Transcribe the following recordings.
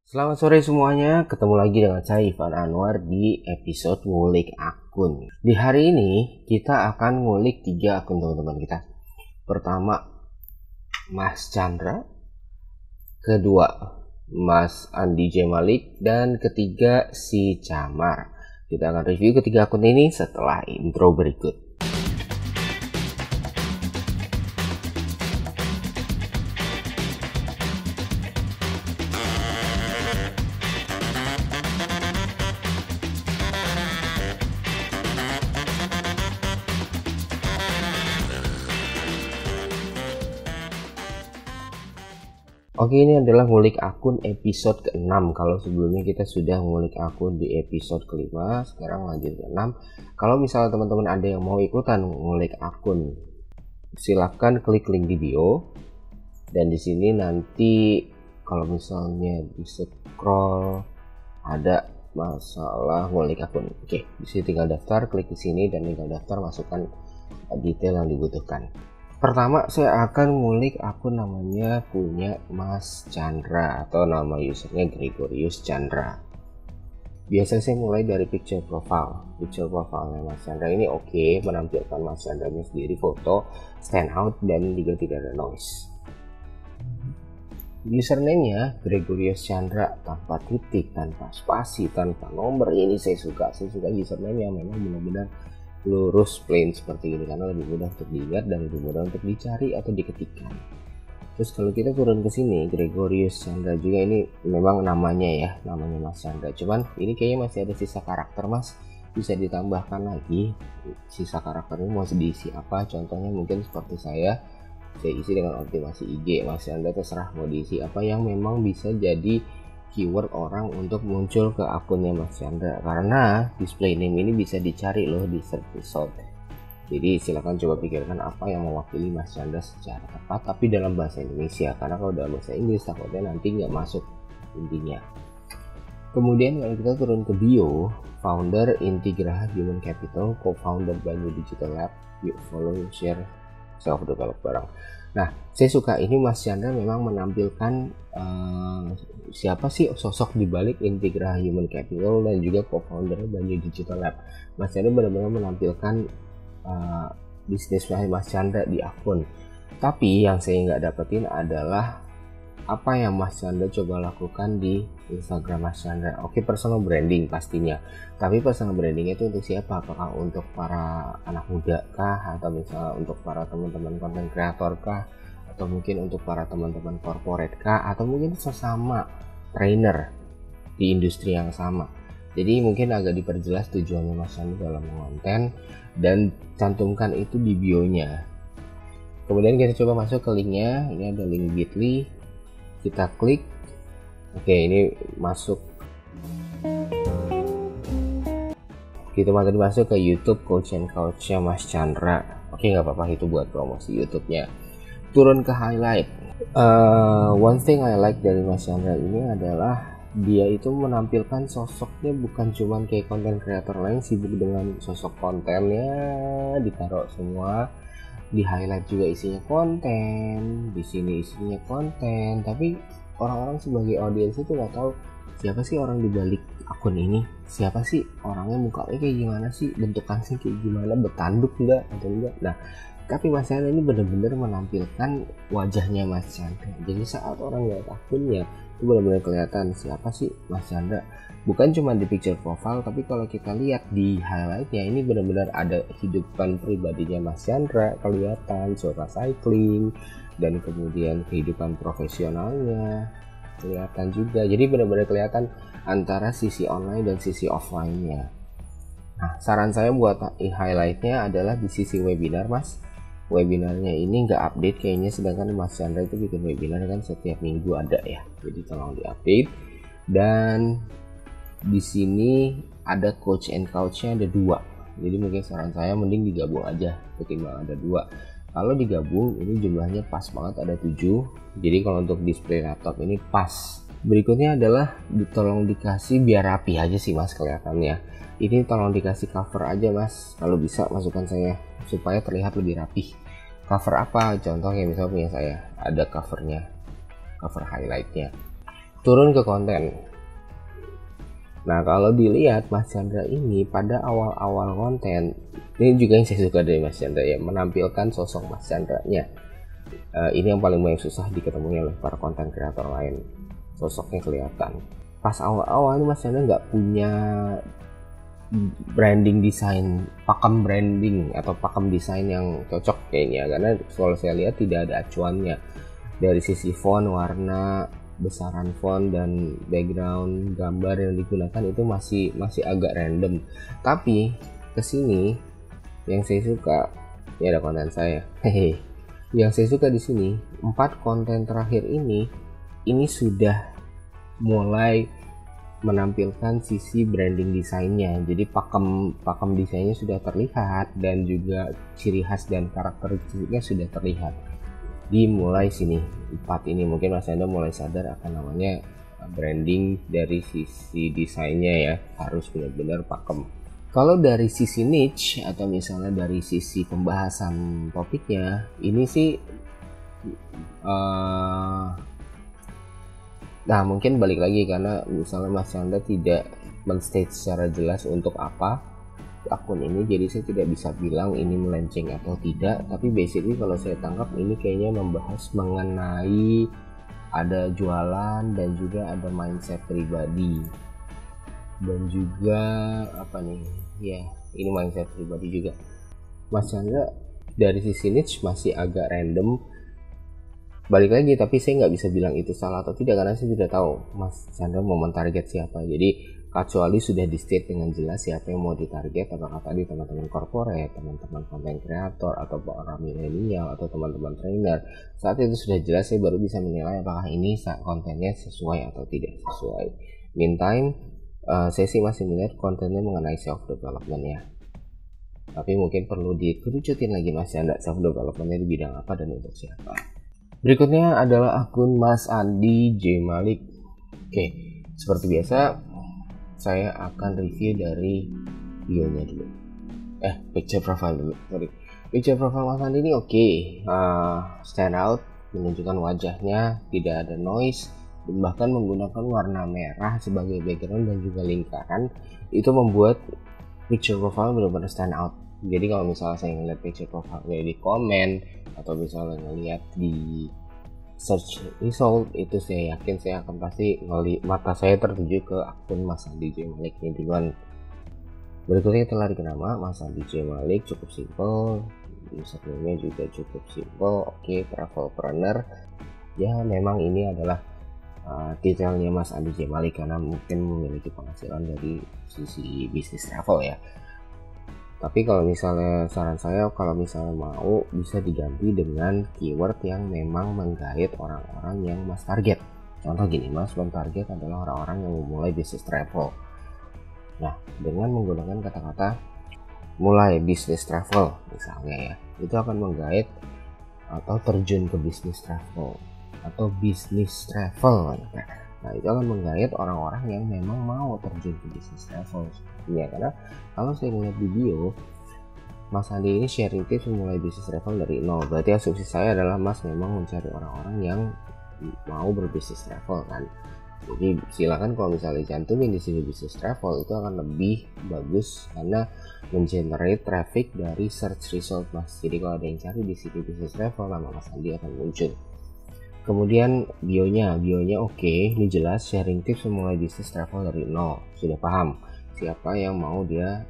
Selamat sore semuanya, ketemu lagi dengan saya Ivan Anwar di episode ngulik akun. Di hari ini kita akan ngulik 3 akun teman-teman kita. Pertama, Mas Chandra. Kedua, Mas Andi J. Malik. Dan ketiga, si Camar. Kita akan review ketiga akun ini setelah intro berikut. Oke, ini adalah ngulik akun episode ke-6. Kalau sebelumnya kita sudah ngulik akun di episode ke-5, sekarang lanjut ke-6. Kalau misalnya teman-teman ada yang mau ikutan ngulik akun, silahkan klik link di bio. Dan di sini nanti kalau misalnya di scroll ada masalah ngulik akun. Oke, di sini tinggal daftar, klik di sini dan tinggal daftar, masukkan detail yang dibutuhkan. Pertama, saya akan ngulik akun namanya punya Mas Chandra atau nama usernya Gregorius Chandra. Biasanya saya mulai dari picture profile. Picture profile Mas Chandra ini oke, menampilkan Mas Chandra sendiri, foto, stand out, dan juga tidak ada noise. Username-nya Gregorius Chandra tanpa titik, tanpa spasi, tanpa nomor. Ini saya suka username yang memang benar-benar lurus plain seperti ini karena lebih mudah untuk diingat dan lebih mudah untuk dicari atau diketikkan. Terus kalau kita turun ke sini, Gregorius Chandra juga ini memang namanya Mas Chandra. Cuman ini kayaknya masih ada sisa karakter Mas, bisa ditambahkan lagi. Sisa karakternya mau diisi apa? Contohnya mungkin seperti saya isi dengan optimasi IG. Mas Chandra terserah mau diisi apa yang memang bisa jadi keyword orang untuk muncul ke akunnya Mas Chandra, karena display name ini bisa dicari loh di search result. Jadi silakan coba pikirkan apa yang mewakili Mas Chandra secara tepat tapi dalam bahasa Indonesia, karena kalau dalam bahasa Inggris takutnya nanti nggak masuk intinya. Kemudian kalau kita turun ke bio, founder Integraha Human Capital, co-founder Banyu Digital Lab, yuk follow, share, self develop barang. Nah, saya suka ini Mas Chandra memang menampilkan siapa sih sosok di balik Integraha Human Capital dan juga co-founder Banyu Digital Lab. Mas Chandra benar-benar menampilkan bisnis Mas Chandra di akun. Tapi yang saya nggak dapetin adalah apa yang Mas Chandra coba lakukan di Instagram Mas Chandra. Oke, personal branding pastinya. Tapi personal branding itu untuk siapa? Apakah untuk para anak muda kah? Atau misalnya untuk para teman-teman content creator kah? Atau mungkin untuk para teman-teman corporate kah? Atau mungkin sesama trainer di industri yang sama? Jadi mungkin agak diperjelas tujuannya Mas Chandra dalam konten dan cantumkan itu di bio-nya. Kemudian kita coba masuk ke linknya. Ini ada link Bitly. Kita klik. Oke, ini masuk. Kita tadi masuk ke YouTube Coach and Coach-nya Mas Chandra. Oke, nggak apa-apa, itu buat promosi YouTube-nya. Turun ke highlight. One thing I like dari Mas Chandra ini adalah dia itu menampilkan sosoknya bukan cuman kayak konten creator lain sibuk dengan sosok kontennya, ditaruh semua. Di highlight juga isinya konten, di sini isinya konten, tapi orang-orang sebagai audiens itu nggak tahu siapa sih orang di balik akun ini, siapa sih orangnya, mukanya kayak gimana sih, bentukannya kayak gimana, bertanduk enggak atau enggak. Nah, tapi Mas Chandra ini benar-benar menampilkan wajahnya Mas Chandra. Jadi saat orang lihat akunnya itu benar-benar kelihatan siapa sih Mas Chandra. Bukan cuma di picture profile, tapi kalau kita lihat di highlightnya ini benar-benar ada kehidupan pribadinya Mas Chandra kelihatan, suka cycling, dan kemudian kehidupan profesionalnya kelihatan juga. Jadi benar-benar kelihatan antara sisi online dan sisi offline-nya. Nah, saran saya buat highlightnya adalah di sisi webinar Mas. Webinarnya ini nggak update kayaknya, sedangkan Mas Chandra itu bikin webinar kan setiap minggu ada ya. Jadi tolong diupdate. Dan di sini ada coach and coach-nya ada 2. Jadi mungkin saran saya mending digabung aja ketimbang ada 2. Kalau digabung ini jumlahnya pas banget, ada 7. Jadi kalau untuk display laptop ini pas. Berikutnya adalah tolong dikasih biar rapi aja sih Mas kelihatannya. Ini tolong dikasih cover aja Mas, kalau bisa masukkan saya supaya terlihat lebih rapi. Cover apa? Contohnya misalnya punya saya ada covernya, cover highlightnya. turun ke konten. Nah, kalau dilihat Mas Chandra ini pada awal-awal konten, ini juga yang saya suka dari Mas Chandra ya, menampilkan sosok Mas Chandra-nya. Ini yang paling banyak susah diketemui oleh para konten kreator lain. Sosoknya kelihatan. Pas awal-awal Mas Chandra nggak punya branding desain, pakem branding atau pakem desain yang cocok kayaknya, karena kalau saya lihat tidak ada acuannya dari sisi font, warna, besaran font, dan background gambar yang digunakan itu masih agak random. Tapi kesini yang saya suka, ini ada konten saya, hehe. Yang saya suka di sini 4 konten terakhir ini sudah mulai menampilkan sisi branding desainnya. Jadi pakem desainnya sudah terlihat dan juga ciri khas dan karakteristiknya sudah terlihat. Dimulai sini 4 ini mungkin Mas Anda mulai sadar akan namanya branding dari sisi desainnya ya, harus benar-benar pakem. Kalau dari sisi niche atau misalnya dari sisi pembahasan topiknya, ini sih nah mungkin balik lagi karena misalnya Mas Chandra tidak men-state secara jelas untuk apa akun ini, jadi saya tidak bisa bilang ini melenceng atau tidak. Tapi basically kalau saya tangkap ini kayaknya membahas mengenai ada jualan dan juga ada mindset pribadi, dan juga apa nih ya, ini mindset pribadi juga. Mas Chandra dari sisi niche masih agak random, balik lagi, tapi saya nggak bisa bilang itu salah atau tidak karena saya tidak tahu Mas Chandra mau mentarget siapa. Jadi kecuali sudah di state dengan jelas siapa yang mau ditarget, apakah tadi teman-teman corporate, teman-teman content creator, atau orang milenial, atau teman-teman trainer. Saat itu sudah jelas, saya baru bisa menilai apakah ini kontennya sesuai atau tidak sesuai. Meantime, saya sih masih melihat kontennya mengenai self development ya. Tapi mungkin perlu dikerucutin lagi Mas Chandra, self developmentnya di bidang apa dan untuk siapa. Berikutnya adalah akun Mas Andi J Malik. Oke, seperti biasa saya akan review dari bio-nya dulu. Picture profile dulu. Sorry. Picture profile Mas Andi ini oke. Stand out, menunjukkan wajahnya, tidak ada noise, dan bahkan menggunakan warna merah sebagai background dan juga lingkaran. Itu membuat picture profile benar-benar stand out. Jadi kalau misalnya saya ngeliat picture profile di komen atau misalnya ngeliat di search result, itu saya yakin saya akan pasti mata saya tertuju ke akun Mas Andi J Malik ini duluan. Berikutnya telah dikenal Mas Andi J Malik, cukup simple, username-nya juga cukup simple. Oke, travelpreneur ya, memang ini adalah detailnya Mas Andi J Malik karena mungkin memiliki penghasilan dari sisi bisnis travel ya. Tapi kalau misalnya saran saya, kalau misalnya mau bisa diganti dengan keyword yang memang menggait orang-orang yang Mas target. Contoh gini, Mas target adalah orang-orang yang memulai bisnis travel. Nah, dengan menggunakan kata-kata mulai bisnis travel misalnya ya, itu akan menggait atau terjun ke bisnis travel atau bisnis travel. Nah, itu akan menggait orang-orang yang memang mau terjun ke bisnis travel. Ya, karena kalau saya melihat di bio Mas Andi ini sharing tips memulai bisnis travel dari nol. Berarti asumsi saya adalah Mas memang mencari orang-orang yang mau berbisnis travel kan. Jadi silakan kalau misalnya cantumin di sini bisnis travel, itu akan lebih bagus karena mengenerate traffic dari search result Mas. Jadi kalau ada yang cari di sini bisnis travel, nama Mas Andi akan muncul. Kemudian bionya oke, ini jelas sharing tips memulai bisnis travel dari nol, sudah paham siapa yang mau dia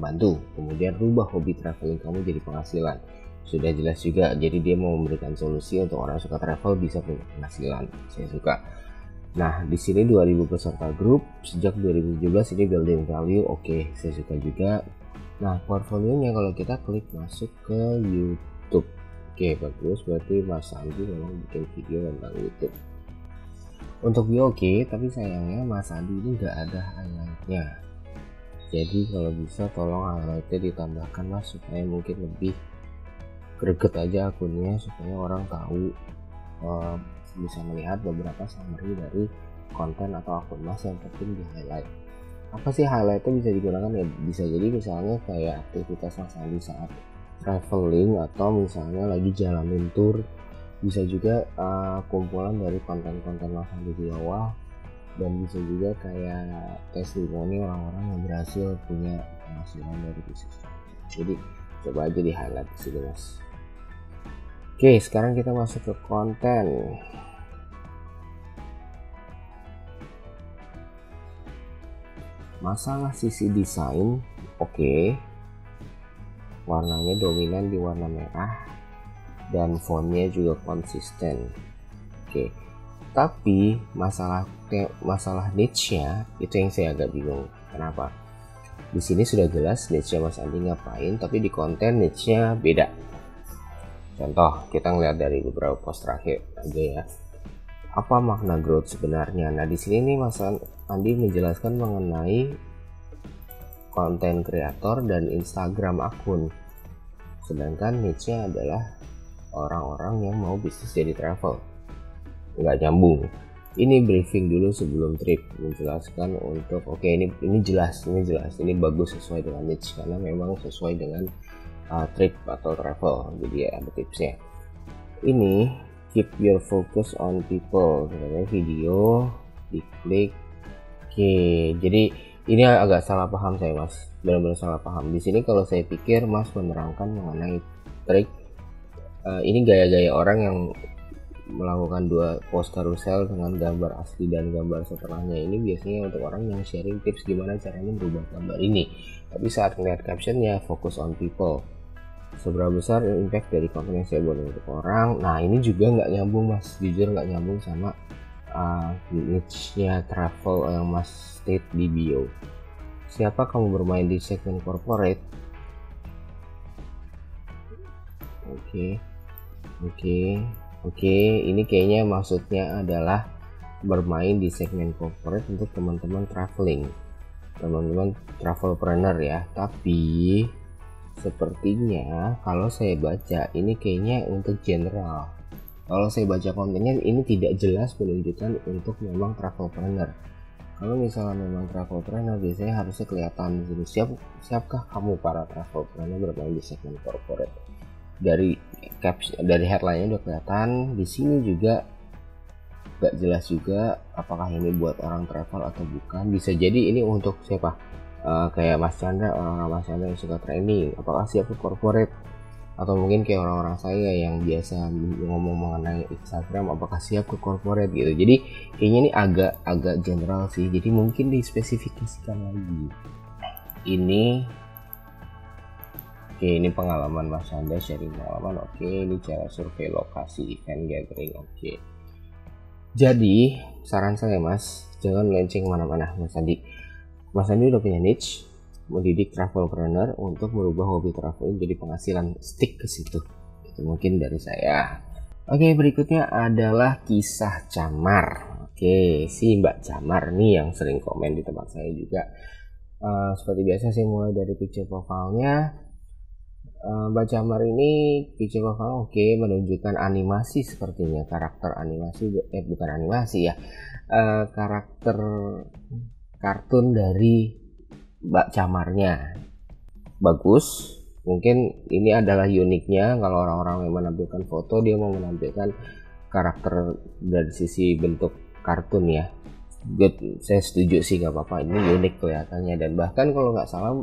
bantu. Kemudian rubah hobi traveling kamu jadi penghasilan, sudah jelas juga. Jadi dia mau memberikan solusi untuk orang yang suka travel bisa punya penghasilan, saya suka. Nah, di sini 2000 peserta grup sejak 2017, ini building value, oke, saya suka juga. Nah, portfolionya kalau kita klik masuk ke YouTube, oke, bagus, berarti Mas Andi memang bikin video tentang YouTube. Untuk bio oke, tapi sayangnya Mas Andi ini nggak ada highlightnya. Jadi kalau bisa tolong highlightnya ditambahkan Mas, supaya mungkin lebih greget aja akunnya, supaya orang tahu, bisa melihat beberapa summary dari konten atau akun Mas yang penting di highlight. Apa sih highlightnya bisa digunakan ya? Bisa jadi misalnya kayak aktivitas Mas Andi saat traveling, atau misalnya lagi jalanin tour Bisa juga kumpulan dari konten-konten Mas Andi di bawah, dan bisa juga kayak testimoni orang-orang yang berhasil punya penghasilan dari bisnis. Jadi coba aja di highlight di sini Mas. Oke, sekarang kita masuk ke konten. Masalah sisi desain, oke. Warnanya dominan di warna merah dan fontnya juga konsisten. Oke. Tapi masalah niche-nya itu yang saya agak bingung. Kenapa? Di sini sudah jelas niche-nya Mas Andi ngapain, tapi di konten niche-nya beda. Contoh, kita ngeliat dari beberapa post terakhir aja ya. Apa makna growth sebenarnya? Nah, di sini nih Mas Andi menjelaskan mengenai konten kreator dan Instagram akun. Sedangkan niche-nya adalah orang-orang yang mau bisnis jadi travel. Nggak nyambung. Ini briefing dulu sebelum trip, menjelaskan untuk ini jelas, ini bagus sesuai dengan niche karena memang sesuai dengan trip atau travel. Jadi ya ada tipsnya. Ini keep your focus on people, sebenarnya video diklik. Oke, jadi ini agak salah paham saya Mas, benar-benar salah paham. Di sini kalau saya pikir Mas menerangkan mengenai trik, ini gaya-gaya orang yang melakukan 2 post carousel dengan gambar asli dan gambar setelahnya. Ini biasanya untuk orang yang sharing tips gimana caranya merubah gambar ini. Tapi saat melihat captionnya focus on people, seberapa besar impact dari konten yang saya buat untuk orang. Nah ini juga nggak nyambung Mas, jujur nggak nyambung sama niche-nya travel yang Mas state di bio. Siapa kamu bermain di segmen corporate? Oke, ini kayaknya maksudnya adalah bermain di segmen corporate untuk teman-teman traveling, teman-teman travelpreneur ya. Tapi sepertinya kalau saya baca ini kayaknya untuk general. Kalau saya baca kontennya ini tidak jelas menunjukkan untuk memang travelpreneur. Kalau misalnya memang travelpreneur biasanya harusnya kelihatan di sini. Siapkah kamu para travelpreneur bermain di segmen corporate? Dari caption, dari headline-nya udah kelihatan. Di sini juga gak jelas juga apakah ini buat orang travel atau bukan. Bisa jadi ini untuk siapa? Kayak Mas Chandra, orang-orang Mas Chandra yang suka training. Apakah siap ke corporate? Atau mungkin kayak orang-orang saya yang biasa ngomong mengenai Instagram, apakah siap ke corporate gitu. Jadi kayaknya ini agak general sih. Jadi mungkin dispesifikasikan lagi. Ini pengalaman Mas Chandra, sharing pengalaman. Ini cara survei lokasi event gathering. Jadi saran saya Mas, jangan melenceng mana-mana Mas Andi. Mas Andi udah punya niche, mendidik travelpreneur untuk merubah hobi traveling jadi penghasilan, stick ke situ. Itu mungkin dari saya. Berikutnya adalah kisah camar. Si Mbak Camar nih yang sering komen di tempat saya juga. Seperti biasa saya mulai dari picture profile-nya. Mbak Camar ini picture profile menunjukkan animasi sepertinya, karakter animasi, bukan animasi ya, karakter kartun dari Mbak Camarnya bagus. Mungkin ini adalah uniknya kalau orang-orang yang menampilkan foto, dia mau menampilkan karakter dari sisi bentuk kartun ya. Saya setuju sih, gak apa-apa, ini unik kelihatannya. Dan bahkan kalau nggak salah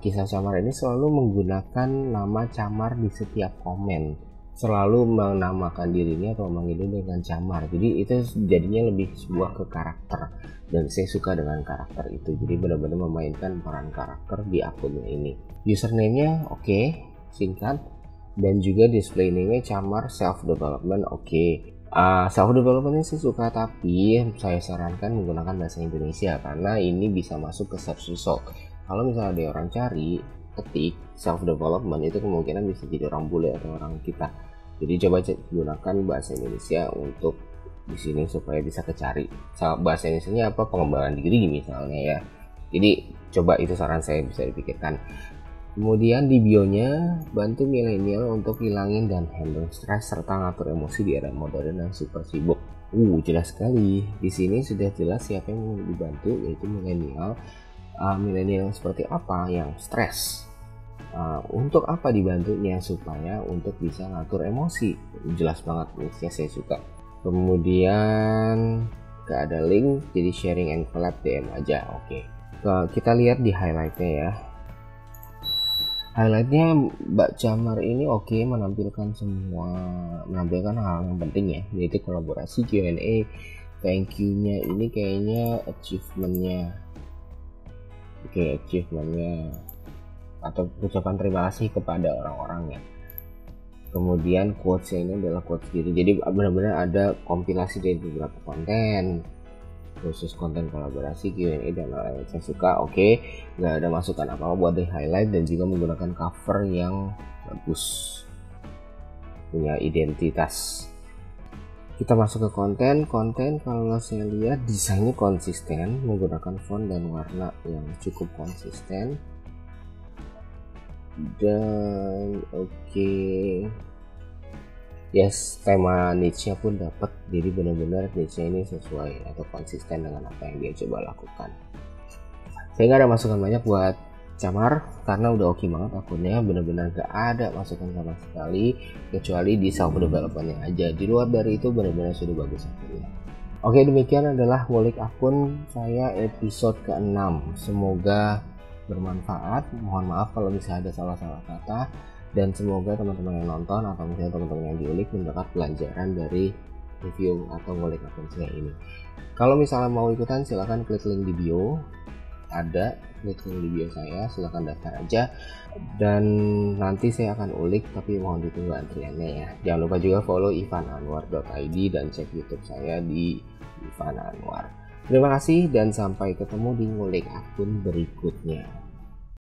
kisah Camar ini selalu menggunakan nama Camar di setiap komen, selalu menamakan dirinya atau memanggil dengan Camar. Jadi itu jadinya lebih sebuah ke karakter, dan saya suka dengan karakter itu. Jadi benar-benar memainkan peran karakter di akunnya ini. Username-nya singkat, dan juga display name-nya Camar self development. Self development saya suka, tapi saya sarankan menggunakan bahasa Indonesia karena ini bisa masuk ke search result. Kalau misalnya ada orang cari, ketik self development, itu kemungkinan bisa jadi orang bule atau orang kita. Jadi coba gunakan bahasa Indonesia untuk di sini supaya bisa kecari. Bahasa Indonesianya apa? Pengembangan diri misalnya ya. Jadi coba, itu saran saya, bisa dipikirkan. Kemudian di bionya, bantu milenial untuk hilangin dan handle stres serta ngatur emosi di era modern dan super sibuk. Jelas sekali. Di sini sudah jelas siapa yang mau dibantu, yaitu milenial. Milenial seperti apa yang stres, Untuk apa dibantunya? Supaya untuk bisa ngatur emosi. Jelas banget niche-nya saya suka. Kemudian gak ada link, jadi sharing and collab DM aja. Oke. Kita lihat di highlightnya ya. Highlightnya Mbak Chamar ini menampilkan hal yang penting ya, yaitu kolaborasi, Q&A, thank you-nya ini kayaknya achievementnya. Oke, achievementnya atau ucapan terima kasih kepada orang-orangnya. Kemudian quotes ini adalah quotes diri, jadi benar-benar ada kompilasi dari beberapa konten, khusus konten kolaborasi, Q&A dan lain-lain. Saya suka. Oke, nggak ada masukan apa-apa buat di highlight, dan juga menggunakan cover yang bagus, punya identitas. Kita masuk ke konten. Kalau saya lihat desainnya konsisten, menggunakan font dan warna yang cukup konsisten, dan yes, tema niche-nya pun dapat, jadi benar-benar niche-nya ini sesuai atau konsisten dengan apa yang dia coba lakukan. Saya nggak ada masukan banyak buat Chamar karena udah oke banget akunnya, benar-benar gak ada masukan sama sekali kecuali di self development-nya aja. Di luar dari itu benar-benar sudah bagus akunnya. Oke, demikian adalah ngulik akun saya episode ke-6. Semoga bermanfaat. Mohon maaf kalau misalnya ada salah-salah kata. Dan semoga teman-teman yang nonton atau misalnya teman-teman yang diulik mendapat pelajaran dari review atau ngulik akun saya ini. Kalau misalnya mau ikutan silahkan klik link di bio. Ada klik link di bio saya, silahkan daftar aja. Dan nanti saya akan ulik, tapi mohon ditunggu antriannya ya. Jangan lupa juga follow ivananwar.id dan cek YouTube saya di Ivan Anwar. Terima kasih dan sampai ketemu di ngulik akun berikutnya.